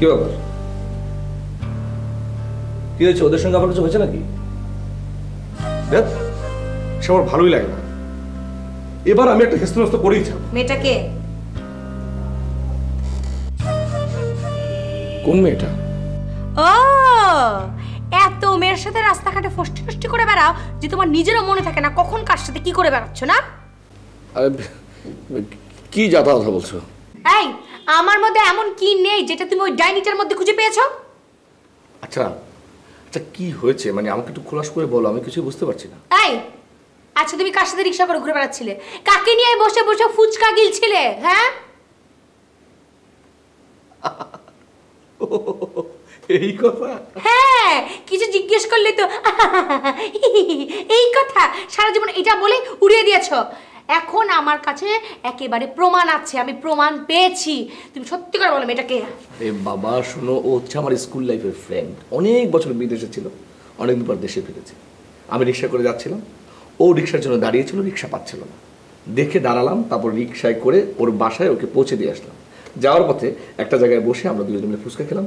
কি ব্যাপার? কি হয়েছে? ওদের সঙ্গে আবার কিছু হয়েছে নাকি? দেখ, সে আমার ভালোই লাগে না। এবার আমি একটা হেস্তনস্ত করেই ছাড়ব। মেয়েটাকে কোন মেয়েটা? ও, এত মেয়ের সাথে রাস্তাঘাটে ফষ্টি ফষ্টি করে বেড়াও যে তোমার নিজেরও মনে থাকে না কখন কার সাথে কি করে বেড়াচ্ছ না? কি যাতা কথা বলছো? এই, আমার মধ্যে এমন কি নেই যেটা তুমি ওই ডাইনিটার মধ্যে খুঁজে পেয়েছো? আচ্ছা আচ্ছা, কি হয়েছে মানে আমাকে একটু খোলাস করে বলো, আমি কিছুই বুঝতে পারছি না। এই, আচ্ছা তুমি কার সাথে রিকশা করে ঘুরে বেড়াচ্ছিলে? কাকে নিয়ে বসে বসে ফুচকা গিলছিলে? হ্যাঁ, এই কথা? হ্যাঁ, কিছু জিজ্ঞেস করলে তো এই কথা সারা জীবন এটা বলে উড়িয়ে দিয়েছো। এখন আমার কাছে একেবারে প্রমাণ আছে, আমি প্রমাণ পেয়েছি। তুমি সত্যি করে বলো মেয়েটাকে। এ বাবা শোনো, ও হচ্ছে আমার স্কুল লাইফের ফ্রেন্ড। অনেক বছর বিদেশে ছিল, অনেকদিন পর দেশে ফিরেছে। আমি রিক্সা করে যাচ্ছিলাম, ও রিক্সার জন্য দাঁড়িয়েছিল, রিক্সা পাচ্ছিল না, দেখে দাঁড়ালাম, তারপর রিক্সায় করে ওর বাসায় ওকে পৌঁছে দিয়ে আসলাম। যাওয়ার পথে একটা জায়গায় বসে আমরা দুজন মিলে ফুচকা খেলাম,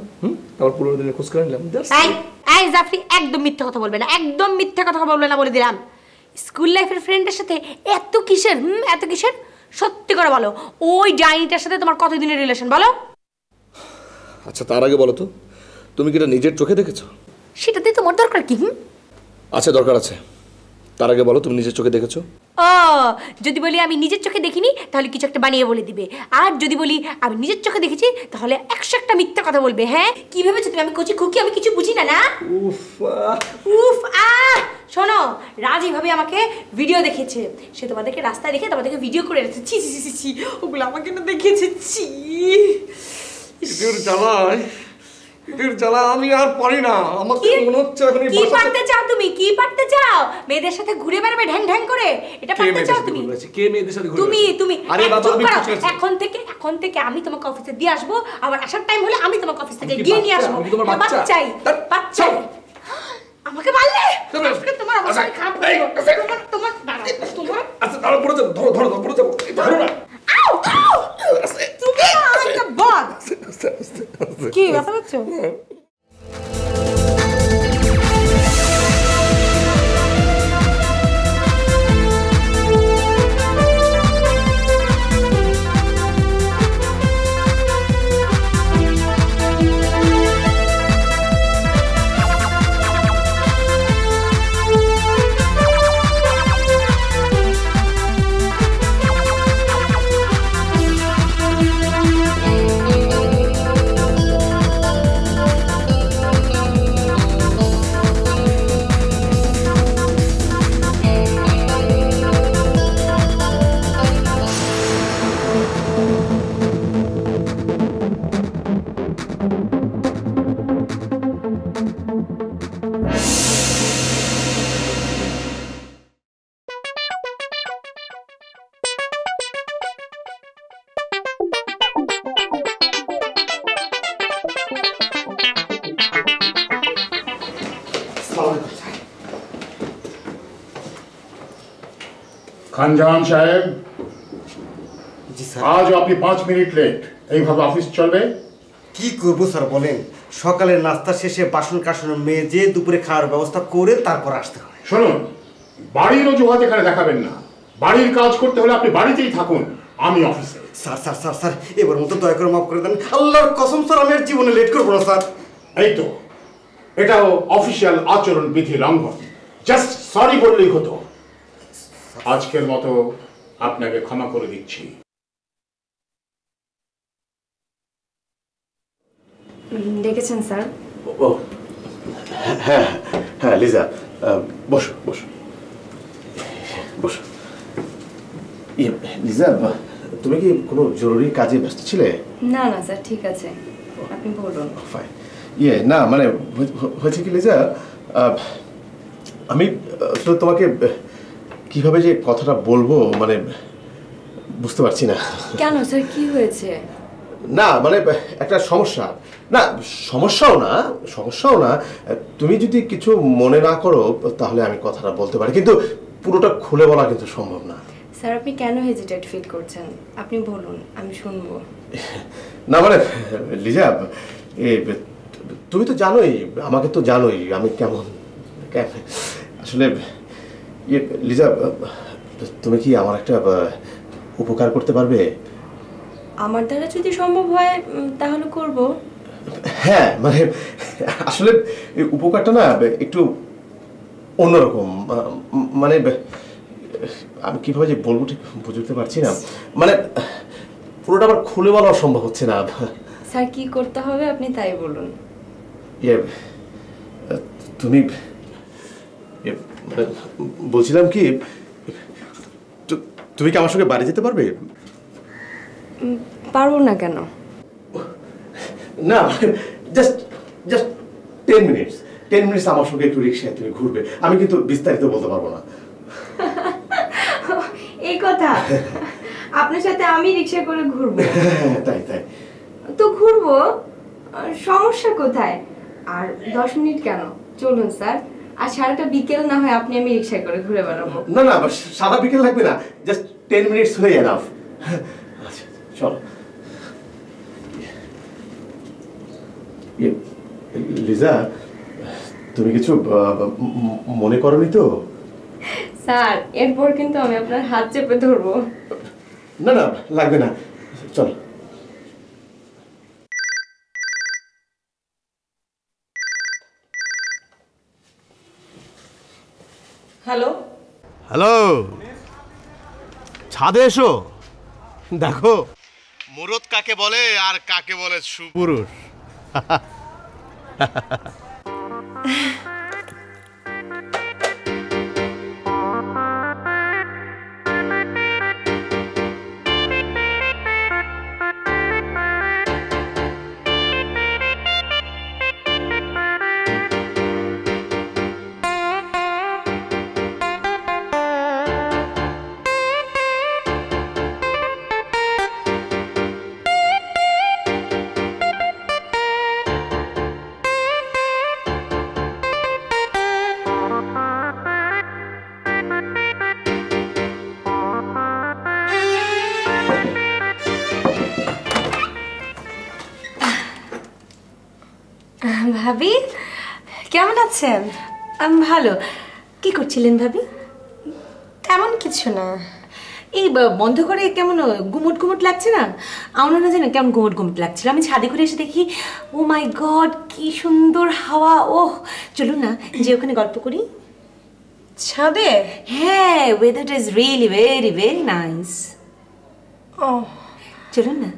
তারপর পুরোনো দিনের ফুচকা নিলাম। এই জাফরি, একদম মিথ্যে কথা বলবে না, একদম মিথ্যে কথা বলবে না বলে দিলাম। স্কুল লাইফের ফ্রেন্ডের সাথে এত কিসের এত কিসের? সত্যি করে বলো, ওই ডাইনিটার সাথে তোমার কতদিনের রিলেশন বলো? আচ্ছা তার আগে বলো তো, তুমি কি এটা নিজের চোখে দেখেছো? সেটাতে তোমার দরকার কি? আচ্ছা দরকার আছে, তার আগে বলো তুমি নিজের চোখে দেখেছো? ও, যদি বলি আমি নিজের চোখে দেখিনি তাহলে কিছু একটা বানিয়ে বলে দিবে, আর যদি বলি আমি নিজের চোখে দেখেছি তাহলে 101টা মিথ্যা কথা বলবে। হ্যাঁ, কি ভেবেছো তুমি আমি কচি খুকি, আমি কিছু বুঝি না? না উফ উফ শোনো, রাজি ভাবে আমাকে ভিডিও দেখেছে, সে তোমাদেরকে রাস্তায় দেখে তোমাদেরকে ভিডিও করে রেখেছে। ছি ছি ছি ছি, ওগুলো আমাকে না দেখেছে। ছি, এদের জ্বালায়, এদের জ্বালা আমি আর পারি না। আমাকে মনে হচ্ছে এখন কি পারতে চাও তুমি? কি পারতে চাও? মেয়েদের সাথে ঘুরে বেড়াবে ঢ্যাং ঢ্যাং করে, এটা পারতে চাও তুমি? কে মেয়েদের সাথে ঘুরে? তুমি আরে বাবা, আমি এখন থেকে আমি তোমাকে অফিসে দিয়ে আসবো, আবার আসার টাইম হলে আমি তোমাকে অফিস থেকে গিয়ে নিয়ে আসবো। বাচ্চাই বাচ্চাই আমাকে মারলে তোমার অবস্থা খারাপ হয়ে যাবে। তোমার আচ্ছা তাহলে পড়ে যাবো, ধরো ধরো পড়ে যাবো, ধরো না। তুমি একটা বদ। কি কথা বলছো? খানজাহান সাহেব, আজ আপনি 5 মিনিট লেট। এইভাবে অফিস চলবে? কি করব স্যার বলেন, সকালের নাস্তা শেষে বাসন কাসন মেজে দুপুরে খাওয়ার ব্যবস্থা করে তারপর আসতে হয়। শুনুন, বাড়ির অজুহাত এখানে দেখাবেন না। বাড়ির কাজ করতে হলে আপনি বাড়িতেই থাকুন, আমি অফিসে। স্যার স্যার স্যার স্যার এবার মতো দয়া করে মাফ করে দেন, আল্লাহর কসম স্যার আমি আর জীবনে লেট করবো না স্যার। এই তো, এটাও অফিসিয়াল আচরণ বিধি লঙ্ঘন। জাস্ট সরি বললেই হতো। আজকের মতো আপনাকে ক্ষমা করে দিচ্ছি। দেখেছেন স্যার? ও হ্যাঁ হ্যাঁ, লিজা বসো বসো বসো। লিজা, তুমি কি কোনো জরুরি কাজে ব্যস্ত ছিলে? না না স্যার, ঠিক আছে, আপনি বলুন। ফাইন। না মানে হয়েছে কি লিজা, আমি তোমাকে কিভাবে যে কথাটা বলবো মানে বুঝতে পারছি না। কেন স্যার, কি হয়েছে? না মানে একটা সমস্যা। না সমস্যাও না। তুমি যদি কিছু মনে না করো তাহলে আমি কথাটা বলতে পারি, কিন্তু পুরোটা খুলে বলা কিন্তু সম্ভব না। স্যার আপনি কেন হেজিটেট ফিল করছেন? আপনি বলুন, আমি শুনবো। না মানে লিজা, এ তুমি তো জানোই, আমাকে তো জানোই আমি কেমন। আসলে লিজা, তুমি কি আমার একটা উপকার করতে পারবে? আমার দ্বারা যদি সম্ভব হয় তাহলে করব। হ্যাঁ মানে আসলে এই উপকারটা না একটু অন্যরকম, মানে আমি কিভাবে যে বলবো ঠিক বুঝতে পারছি না, মানে পুরোটা আবার খুলে বলা সম্ভব হচ্ছে না। স্যার কি করতে হবে আপনি তাই বলুন। তুমি বলছিলাম কি, তুমি কি আমার সঙ্গে বাড়ি যেতে পারবে? পারবো না কেন? না জাস্ট জাস্ট 10 মিনিটস, 10 মিনিটস আমার সঙ্গে একটু রিক্সায় তুমি ঘুরবে। আমি কিন্তু বিস্তারিত বলতে পারবো না। এই কথা, আপনার সাথে আমি রিক্সা করে ঘুরবো? তাই তাই তো ঘুরবো, সমস্যা কোথায়? আর 10 মিনিট কেন, চলুন স্যার। আর সারাটা বিকেল না হয় আপনি আমি রিক্সা করে ঘুরে বেড়াবো। না না, সারা বিকেল লাগবে না, জাস্ট 10 মিনিটস হয়ে এনাফ। আচ্ছা চলো। লিজা, তুমি কিছু মনে করনি তো? স্যার এরপর কিন্তু আমি আপনার হাত চেপে ধরবো। না না লাগবে না, চল। হ্যালো, হ্যালো, ছাদে এসো, দেখো মুরত কাকে বলে আর কাকে বলে সুপুরুষ। ভাবি কেমন আছেন? আমি ভালো। কি করছিলেন ভাবি? তেমন কিছু না, এই বন্ধ করে কেমন গুমট গুমট লাগছে না? আমার না জানেন কেমন গুমট গুমট লাগছিল। আমি ছাদে ঘুরে এসে দেখি ও মাই গড কি সুন্দর হাওয়া। ওহ চলুন না যে ওখানে গল্প করি। ছাদে? হ্যাঁ, ওয়েদারটা is really very very nice. ও চলুন না,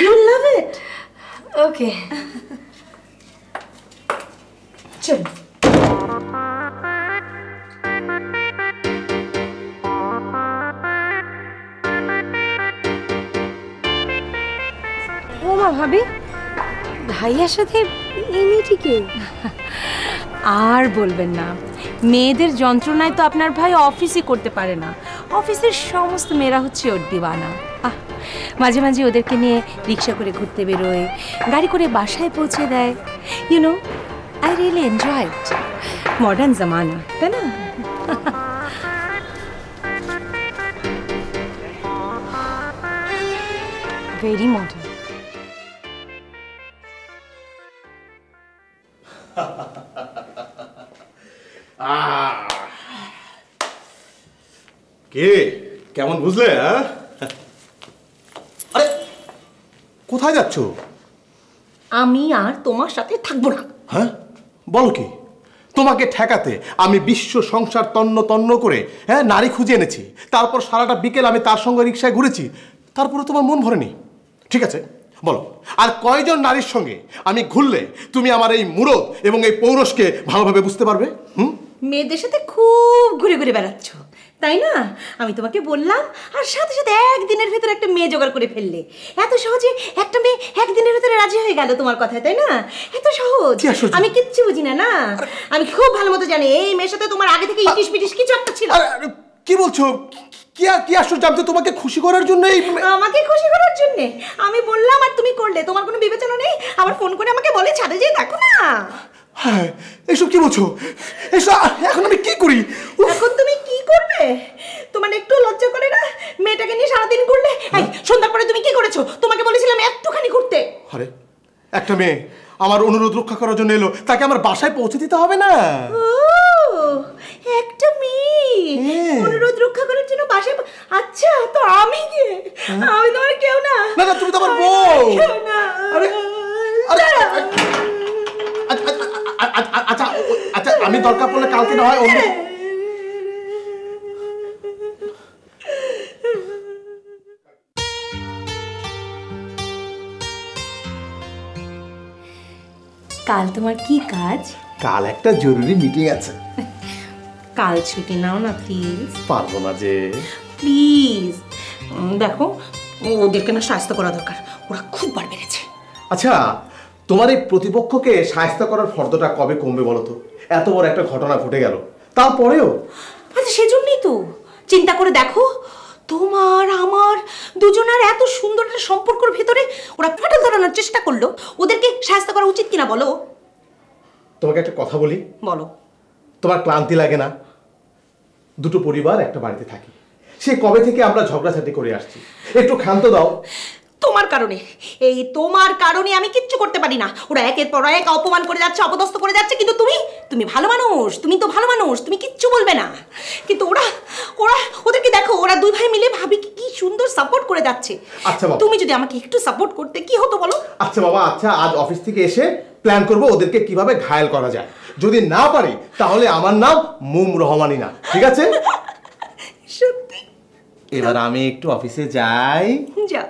ইউ লাভ ইট। ওকে চল। ও মা ভাবি, ভাইয়ার সাথে এই মেয়েটিকে? আর বলবেন না, মেয়েদের যন্ত্রণায় তো আপনার ভাই অফিসই করতে পারে না। অফিসের সমস্ত মেয়েরা হচ্ছে ওর দিওয়ানা। মাঝে মাঝে ওদেরকে নিয়ে রিক্সা করে ঘুরতে বেরোয়, গাড়ি করে বাসায় পৌঁছে দেয়। You know, I really enjoy it. Modern zamana, তাই না? Very modern. কে কেমন বুঝলে? আরে কোথায় যাচ্ছ? আমি আর তোমার সাথে থাকবো না। হ্যাঁ বলো কি? তোমাকে ঠেকাতে আমি বিশ্ব সংসার তন্ন তন্ন করে নারী খুঁজে এনেছি, তারপর সারাটা বিকেল আমি তার সঙ্গে রিক্সায় ঘুরেছি, তারপরে তোমার মন ভরেনি? ঠিক আছে বলো, আর কয়জন নারীর সঙ্গে আমি ঘুরলে তুমি আমার এই মুরদ এবং এই পৌরষকে ভালোভাবে বুঝতে পারবে? মেয়েদের সাথে খুব ঘুরে ঘুরে বেড়াচ্ছ তাই না? আমি তোমাকে বললাম, আর সাথে সাথে একদিনের ভেতরে একটা মেয়ে জোগাড় করে ফেললে। এত সহজে একটা মেয়ে একদিনের ভেতরে রাজি হয়ে গেল তোমার কথায়, তাই না? এত সহজ। আমি কিচ্ছু বুঝি না না, আমি খুব ভালো মতো জানি এই মেয়ের সাথে তোমার আগে থেকে ইটিস পিটিস কিছু একটা ছিল। কি বলছো? কি আশ্চর্য! আমি তো তোমাকে খুশি করার জন্য। আমাকে খুশি করার জন্য আমি বললাম আর তুমি করলে? তোমার কোনো বিবেচনা নেই? আবার ফোন করে আমাকে বলে ছাদে যেয়ে দেখো না। হ্যাঁ এসব কি বলছো? এসব এখন আমি কি করি? এখন তুমি কি করবে? তোমার একটু লজ্জা করে না মেয়েটাকে নিয়ে সারাদিন ঘুরলে? সন্ধ্যার পরে তুমি কি করেছো? তোমাকে বলেছিলাম একটুখানি ঘুরতে। আরে একটা মেয়ে আমার অনুরোধ রক্ষা করার জন্য এলো, তাকে আমার বাসায় পৌঁছে দিতে হবে না? একটা মেয়ে অনুরোধ রক্ষা করার জন্য বাসায়, আচ্ছা তো আমি কে? আমি তোমার কেউ না। না না, তুমি তো আমার বউ। আরে আরে আচ্ছা আচ্ছা, আমি দরকার পড়লে কালকে না হয় অন্য। কাল তোমার কি কাজ? কাল একটা জরুরি মিটিং আছে। কাল ছুটি নাও না প্লিজ। পারবো না যে। প্লিজ দেখো, ওদেরকে না শাস্তি করা দরকার, ওরা খুব বার বেড়েছে। আচ্ছা, তোমার এই প্রতিপক্ষকে শায়েস্তা করার ফর্দটা কবে কমবে বলো তো? এত বড় একটা ঘটনা ঘটে গেল, তারপরেও। আচ্ছা সেজন্যই তো চিন্তা করে দেখো, তোমার আমার দুজনের এত সুন্দর একটা সম্পর্কের ভেতরে ওরা ফাটল ধরানোর চেষ্টা করলো, ওদেরকে শায়েস্তা করা উচিত কিনা বলো? তোমাকে একটা কথা বলি, বলো। তোমার ক্লান্তি লাগে না? দুটো পরিবার একটা বাড়িতে থাকি, সে কবে থেকে আমরা ঝগড়াঝাটি করে আসছি, একটু ক্ষান্ত দাও। তোমার কারণে, এই তোমার কারণে আমি কিচ্ছু করতে পারি না। ওরা একের পর এক অপমান করে যাচ্ছে, অপদস্থ করে যাচ্ছে, কিন্তু তুমি ভালো মানুষ, তুমি তো ভালো মানুষ, তুমি কিচ্ছু বলবে না। কিন্তু ওদেরকে দেখো, ওরা দুই ভাই মিলে ভাবি কি সুন্দর সাপোর্ট করে যাচ্ছে। আচ্ছা বাবা, তুমি যদি আমাকে একটু সাপোর্ট করতে কি হতো বলো? আচ্ছা বাবা, আচ্ছা আজ অফিস থেকে এসে প্ল্যান করব ওদেরকে কিভাবে ঘায়েল করা যায়। যদি না পারি তাহলে আমার নাম মুম রহমানি না, ঠিক আছে? সত্যি? এবার আমি একটু অফিসে যাই। যা।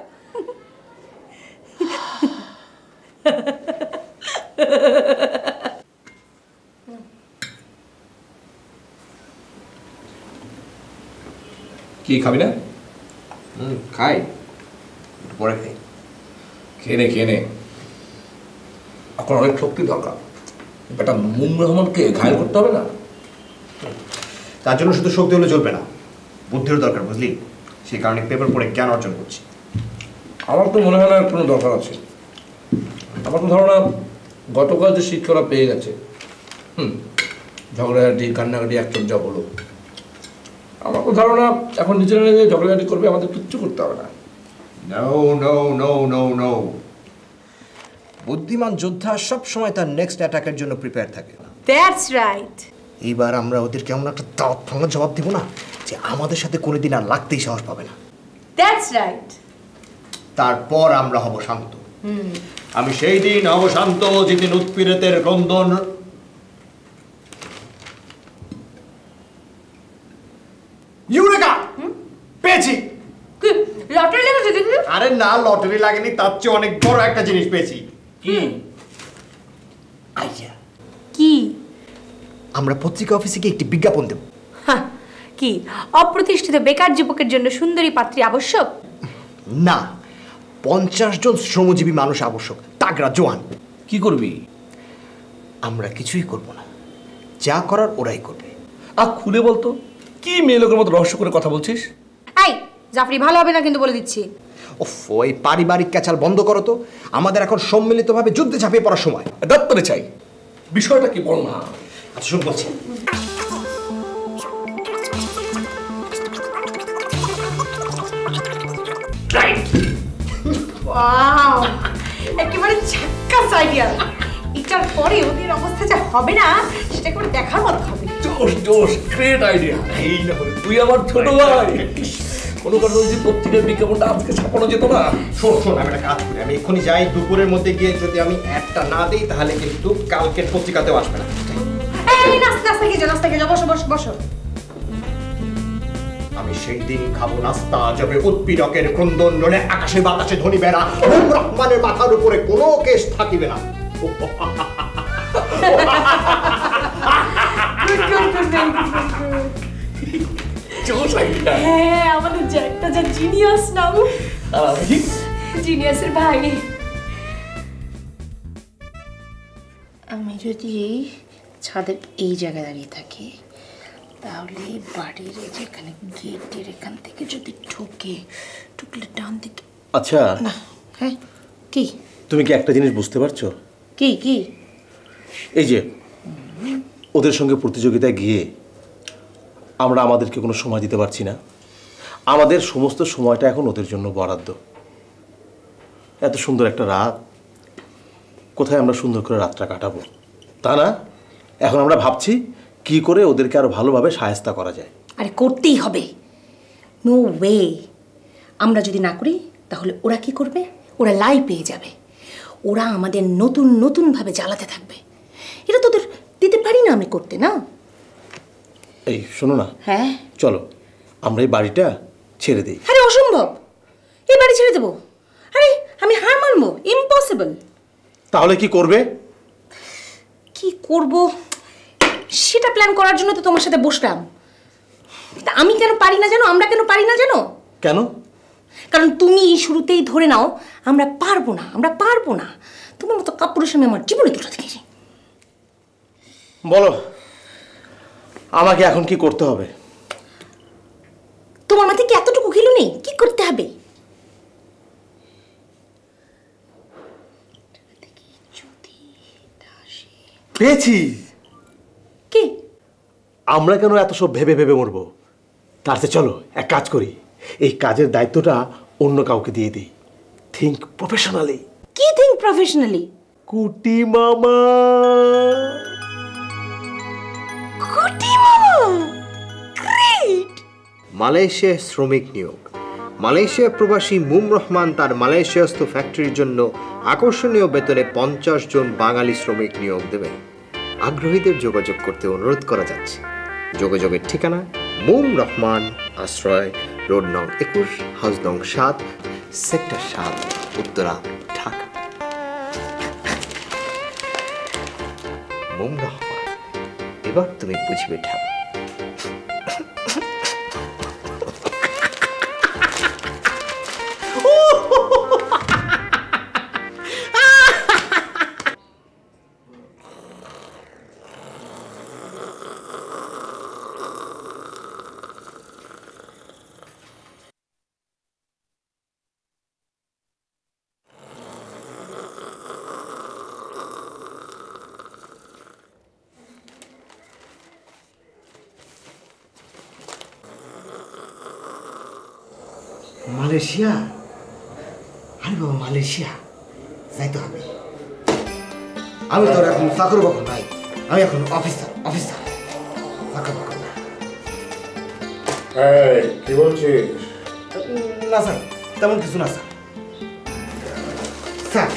কি খাবি না? খাই, পরে খাই। খেয়ে নে। এখন অনেক শক্তি দরকার, এটা মুম রহমানকে ঘায়ল করতে হবে না? তার জন্য শুধু শক্তি হলে চলবে না, বুদ্ধির দরকার, বুঝলি? সেই কারণে পেপার পড়ে জ্ঞান অর্জন করছি। আমার তো মনে হয় না কোনো দরকার আছে। আমার তো ধারণা গতকাল যে শিক্ষারা পেয়ে গেছে, ঝগড়াঝাটি কান্নাকাটি একচর্যা হলো, আমার তো ধারণা এখন নিজেরা নিজে ঝগড়াঝাটি করবে, আমাদের কিচ্ছু করতে হবে না। No no no no no, বুদ্ধিমান যোদ্ধা সব সময় তার নেক্সট অ্যাটাকের জন্য প্রিপেয়ার থাকে। That's right. এইবার আমরা ওদের কেমন একটা দাঁত ভাঙা জবাব দিব না, যে আমাদের সাথে কোনোদিন আর লাগতেই সাহস পাবে না। That's right. তারপর আমরা হব শান্ত। আমি সেই দিন হব শান্ত যেদিন উৎপীড়িতের ক্রন্দন ইউরেকা পেয়েছি। লটারি লেগেছে দেখি? আরে না, লটারি লাগেনি, তার চেয়ে অনেক বড় একটা জিনিস পেয়েছি। কি? আইয়া, কি? আমরা পত্রিকা অফিসে গিয়ে একটি বিজ্ঞাপন দেব। কি অপ্রতিষ্ঠিত বেকার যুবকের জন্য সুন্দরী পাত্রী আবশ্যক? না, 50 জন শ্রমজীবী মানুষ আবশ্যক, তাগড়া জোয়ান। কি করবি? আমরা কিছুই করব না, যা করার ওরাই করবে। খুলে বলতো, কি মেয়ে লোকের মতো রহস্য করে কথা বলছিস? এই জাফরি, ভালো হবে না কিন্তু বলে দিচ্ছি। ওফ, ওই পারিবারিক ক্যাচাল বন্ধ করো তো। আমাদের এখন সম্মিলিতভাবে যুদ্ধে ঝাঁপিয়ে পড়ার সময়। দপ্তরে চাই, বিষয়টা কি বল না। আচ্ছা শুন বলছি, ওয়াও, একেবারে ঝাক্কাস আইডিয়া। এটার পরে ওদের অবস্থা যা হবে না, সেটা একেবারে দেখার মতো হবে। জোশ, গ্রেট আইডিয়া। এই না হলে তুই আমার ছোট ভাই, কোনো কারণে যদি পত্রিকার বিজ্ঞাপনটা আজকে ছাপানো যেত না। শোন শোন, আমি একটা কাজ করি, আমি এক্ষুনি যাই, দুপুরের মধ্যে গিয়ে যদি আমি একটা না দিই তাহলে কিন্তু কালকের পত্রিকাতেও আসবে না। এই নাস্তা খেয়ে যাও, বসো। আমি সেই দিন খাবো নাস্তা যাবে উৎপীড়কের ক্রন্দন, নলে আকাশে বাতাসে ধ্বনি বেড়া, রহমানের মাথার উপরে কোনো কেস থাকিবে না। জোশ আইডিয়া। হ্যাঁ, আমাদের জ্যাকটা যা জিনিয়াস না, আর আমি জিনিয়াসের ভাই। আমি যদি এই ছাদের এই জায়গায় দাঁড়িয়ে থাকি, তাহলে বাড়ির যেখানে গেটের এখান থেকে যদি ঢুকলে ডান দিকে। আচ্ছা, না, হ্যাঁ, কি তুমি কি একটা জিনিস বুঝতে পারছো? কি? এই যে ওদের সঙ্গে প্রতিযোগিতায় গিয়ে আমরা আমাদেরকে কোনো সময় দিতে পারছি না, আমাদের সমস্ত সময়টা এখন ওদের জন্য বরাদ্দ। এত সুন্দর একটা রাত, কোথায় আমরা সুন্দর করে রাতটা কাটাবো, তা না এখন আমরা ভাবছি কি করে ওদেরকে আরো ভালোভাবে সাহায্য করা যায়। আরে করতেই হবে, নো ওয়ে। আমরা যদি না করি তাহলে ওরা কি করবে? ওরা লাই পেয়ে যাবে, ওরা আমাদের নতুন নতুনভাবে জ্বালাতে থাকবে। এটা তোদের দিতে পারি না আমি করতে, না? এই শোনো না, হ্যাঁ চলো আমরা এই বাড়িটা ছেড়ে দিই। আরে অসম্ভব, এই বাড়ি ছেড়ে দেবো? আরে আমি হার মানবো, ইম্পসিবল। তাহলে কি করবে? কি করব সেটা প্ল্যান করার জন্য তো তোমার সাথে বসলাম। তা আমি কেন পারি না জানো? আমরা কেন পারি না জানো? কেন? কারণ তুমি শুরুতেই ধরে নাও আমরা পারবো না, আমরা পারবো না। তোমার মতো কাপুরুষ আমি আমার জীবনে দুটো দেখেছি। বলো আমাকে এখন কি করতে হবে? তোমার মাথায় কি এতটুকু ঘিলু নেই? কি করতে হবে? পেয়েছি। কি? আমরা কেন এত সব ভেবে ভেবে মরবো? তার চেয়ে চলো এক কাজ করি, এই কাজের দায়িত্বটা অন্য কাউকে দিয়ে দিই। Think professionally. কি থিঙ্ক প্রফেশনালি? কুটি মামা। কুটি মামা, গ্রেট। মালয়েশিয়ায় শ্রমিক নিয়োগ। মালয়েশিয়া প্রবাসী মুম রহমান তার মালয়েশিয়াস্থ ফ্যাক্টরির জন্য আকর্ষণীয় বেতনে 50 জন বাঙালি শ্রমিক নিয়োগ দেবেন। আগ্রহীদের যোগাযোগ করতে অনুরোধ করা যাচ্ছে। যোগাযোগের ঠিকানা মুম রহমান, আশ্রয়, রোড নং 21, হাউস নং 7, সেক্টর 7, উত্তরা, ঢাকা। মুম রহমান, এবার তুমি বুঝবে ঠাকুর। মালয়েশিয়া? আরে বাবা, মালয়েশিয়া যাইতে হবে। আমি তো এখন চাকর বাকর নাই, আমি এখন অফিসার। চাকর বাকর না। কি বলছিস? না স্যার, তেমন কিছু না sir. Sir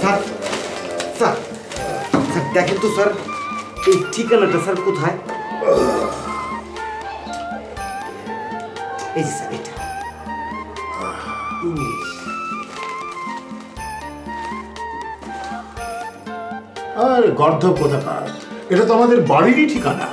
sir sir sir দেখেন তো স্যার, এই ঠিকানাটা স্যার কোথায়? এই যে স্যার, এটা ইংলিশ। আর গর্ধব কোথাকার, এটা তো আমাদের বাড়িরই ঠিকানা।